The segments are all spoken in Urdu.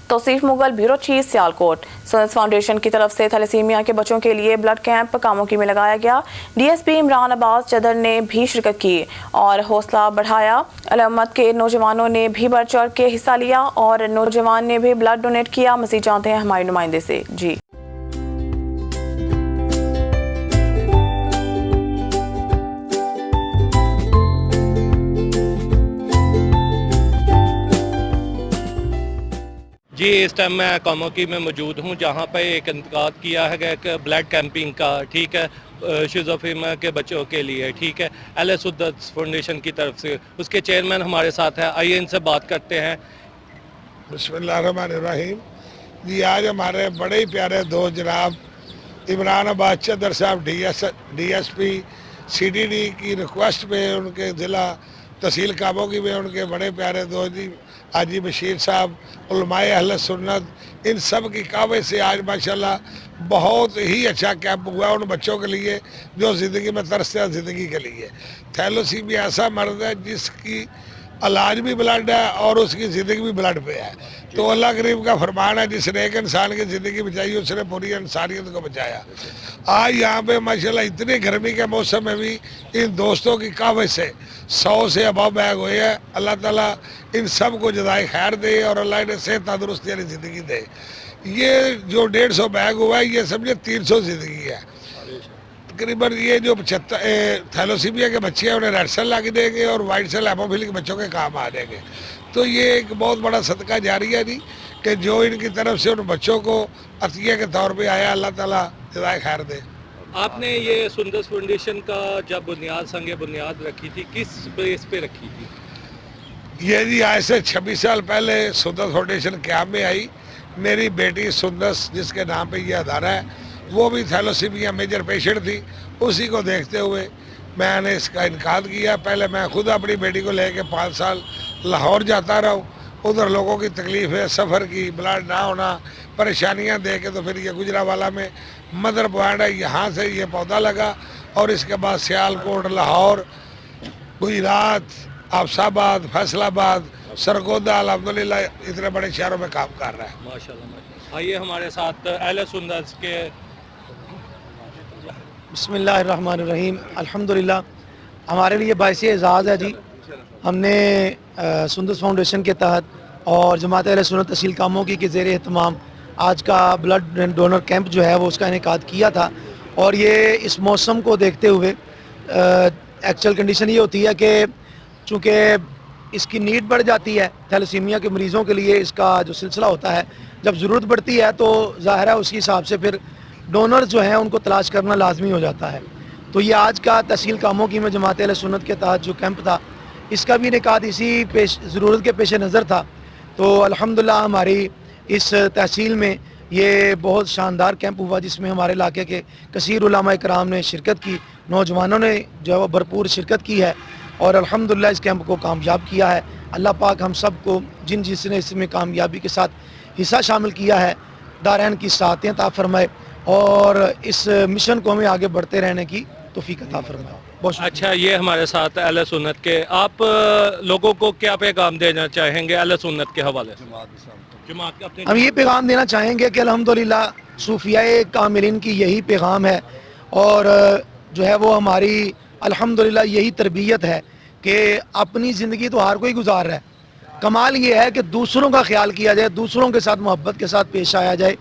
توصیف مغل، بیورو چیف، سیالکوٹ۔ سندس فاؤنڈیشن کی طرف سے تھیلیسیمیا کے بچوں کے لیے بلڈ کیمپ کاموکی میں لگایا گیا۔ ڈی ایس پی عمران عباس چدر نے بھی شرکت کی اور حوصلہ بڑھایا۔ علامت کے نوجوانوں نے بھی بڑھ چڑھ کے حصہ لیا اور نوجوان نے بھی بلڈ ڈونیٹ کیا۔ مزید جانتے ہیں ہمارے نمائندے سے۔ جی اس ٹائم میں کاموکی میں موجود ہوں، جہاں پہ ایک انعقاد کیا ہے کہ بلڈ کیمپنگ کا، ٹھیک ہے، شیزوفرینیا کے بچوں کے لیے، ٹھیک ہے، ایل ایس سندس فاؤنڈیشن کی طرف سے۔ اس کے چیئرمین ہمارے ساتھ ہیں، آئیے ان سے بات کرتے ہیں۔ بسم اللہ الرحمن الرحیم۔ جی آج ہمارے بڑے ہی پیارے دوست جناب عمران عباس چدر صاحب D S P C D D کی ریکویسٹ پہ ان کے ضلع تحصیل کاموکی میں ان کے بڑے پیارے دوست جی حاجی بشیر صاحب، علماء اہل سنت، ان سب کی کعبے سے آج ماشاءاللہ بہت ہی اچھا کیمپ ہوا ان بچوں کے لیے جو زندگی میں ترستے ہیں زندگی کے لیے۔ تھیلیسیمیا ایسا مرض ہے جس کی علاج بھی بلڈ ہے اور اس کی زندگی بھی بلڈ پہ ہے، تو اللہ کریم کا فرمان ہے جس نے ایک انسان کی زندگی بچائی اس نے پوری انسانیت کو بچایا۔ آج یہاں پہ ماشاءاللہ اتنی گرمی کے موسم میں بھی ان دوستوں کی کعوے سے 100 سے ابو بیگ ہوئے ہیں۔ اللہ تعالیٰ ان سب کو جزائے خیر دے اور اللہ انہیں صحت تندرستی والی زندگی دے۔ یہ جو 150 بیگ ہوا ہے یہ سمجھے 300 زندگی ہے۔ تقریباً یہ جو تھیلیسیمیا کے بچے ہیں انہیں ریڈ سیل لا کے دیں گے اور وائٹ سیل ہیموفیلی کے بچوں کے کام آ جائیں گے۔ تو یہ ایک بہت بڑا صدقہ جاریہ ہے جی کہ جو ان کی طرف سے ان بچوں کو عطیہ کے طور پہ آیا، اللہ تعالیٰ جزائے خیر دے۔ آپ نے یہ سندس فاؤنڈیشن کا جب سنگ بنیاد رکھی تھی کس بیس پہ رکھی تھی؟ یہ جی آج سے 26 سال پہلے سندس فاؤنڈیشن قیام میں آئی۔ میری بیٹی سندس جس کے نام پہ یہ ادارہ ہے وہ بھی تھیلیسیمیا میجر پیشنٹ تھی، اسی کو دیکھتے ہوئے میں نے اس کا انعقاد کیا۔ پہلے میں خود اپنی بیٹی کو لے کے 5 سال لاہور جاتا رہا ہوں، ادھر لوگوں کی تکلیف ہے، سفر کی، بلڈ نہ ہونا، پریشانیاں دے کے تو پھر یہ گجرانوالہ میں مدر پوائنٹ ہے، یہاں سے یہ پودا لگا اور اس کے بعد سیالکوٹ، لاہور، گجرات، آفس آباد، فیصل آباد، سرگودا، الحمدللہ اتنے بڑے شہروں میں کام کر رہا ہے۔ ماشاءاللہ۔ آئیے ہمارے ساتھ اہل سندس کے۔ بسم اللہ الرحمن الرحیم۔ الحمدللہ ہمارے لیے باعث اعزاز ہے جی، ہم نے سندس فاؤنڈیشن کے تحت اور جماعت اہل سنت تحصیل کاموکی کے زیر اہتمام آج کا بلڈ ڈونر کیمپ جو ہے وہ اس کا انعقاد کیا تھا۔ اور یہ اس موسم کو دیکھتے ہوئے ایکچوئل کنڈیشن یہ ہوتی ہے کہ چونکہ اس کی نیڈ بڑھ جاتی ہے، تھیلیسیمیا کے مریضوں کے لیے اس کا جو سلسلہ ہوتا ہے جب ضرورت بڑھتی ہے تو ظاہر ہے اس کے حساب سے پھر ڈونر جو ہیں ان کو تلاش کرنا لازمی ہو جاتا ہے۔ تو یہ آج کا تحصیل کاموکی میں جماعت اہل سنت کے تحت جو کیمپ تھا اس کا بھی انعقاد اسی ضرورت کے پیش نظر تھا۔ تو الحمدللہ ہماری اس تحصیل میں یہ بہت شاندار کیمپ ہوا جس میں ہمارے علاقے کے کثیر علماء کرام نے شرکت کی، نوجوانوں نے جو ہے وہ بھرپور شرکت کی ہے اور الحمدللہ اس کیمپ کو کامیاب کیا ہے۔ اللہ پاک ہم سب کو جس نے اس میں کامیابی کے ساتھ حصہ شامل کیا ہے دارین کی سعادتیں عطا فرمائے اور اس مشن کو ہمیں آگے بڑھتے رہنے کی توفیق عطا فرمائے۔ بہت شکریہ۔ اچھا، یہ ہمارے ساتھ اہل سنت کے، آپ لوگوں کو کیا پیغام دینا چاہیں گے اہل سنت کے حوالے سے؟ جماعت کا ہم یہ پیغام دینا چاہیں گے کہ الحمدللہ صوفیاء کاملین کی یہی پیغام ہے اور جو ہے وہ ہماری الحمدللہ یہی تربیت ہے کہ اپنی زندگی تو ہر کوئی گزار رہا ہے، کمال یہ ہے کہ دوسروں کا خیال کیا جائے، دوسروں کے ساتھ محبت کے ساتھ پیش آیا جائے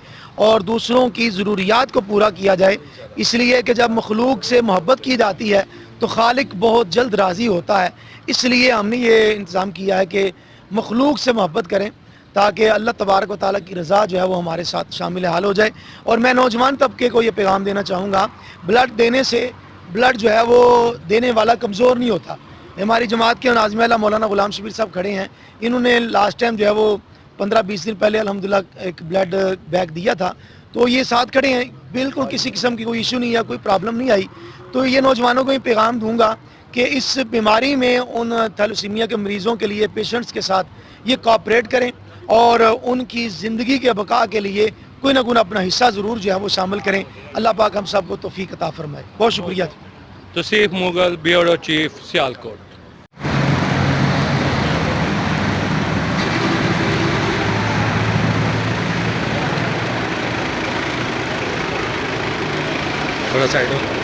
اور دوسروں کی ضروریات کو پورا کیا جائے۔ اس لیے کہ جب مخلوق سے محبت کی جاتی ہے تو خالق بہت جلد راضی ہوتا ہے۔ اس لیے ہم نے یہ انتظام کیا ہے کہ مخلوق سے محبت کریں تاکہ اللہ تبارک و تعالیٰ کی رضا جو ہے وہ ہمارے ساتھ شامل حال ہو جائے۔ اور میں نوجوان طبقے کو یہ پیغام دینا چاہوں گا، بلڈ دینے سے بلڈ جو ہے وہ دینے والا کمزور نہیں ہوتا۔ ہماری جماعت کے ناظم اعلیٰ مولانا غلام شبیر صاحب کھڑے ہیں، انہوں نے لاسٹ ٹائم جو ہے وہ 15-20 دن پہلے الحمدللہ ایک بلڈ بیگ دیا تھا، تو یہ ساتھ کھڑے ہیں، بالکل کسی قسم کی کوئی ایشو نہیں ہے، کوئی پرابلم نہیں آئی۔ تو یہ نوجوانوں کو یہ پیغام دوں گا کہ اس بیماری میں ان تھیلیسیمیا کے مریضوں کے لیے پیشنٹس کے ساتھ یہ کوآپریٹ کریں اور ان کی زندگی کے بقا کے لیے کوئی نہ کوئی اپنا حصہ ضرور جو ہے وہ شامل کریں۔ اللہ پاک ہم سب کو توفیق عطا فرمائے۔ بہت شکریہ۔ توصیف مغل، بیورو چیف، سیالکوٹ۔ تھوڑا سائڈ ہو.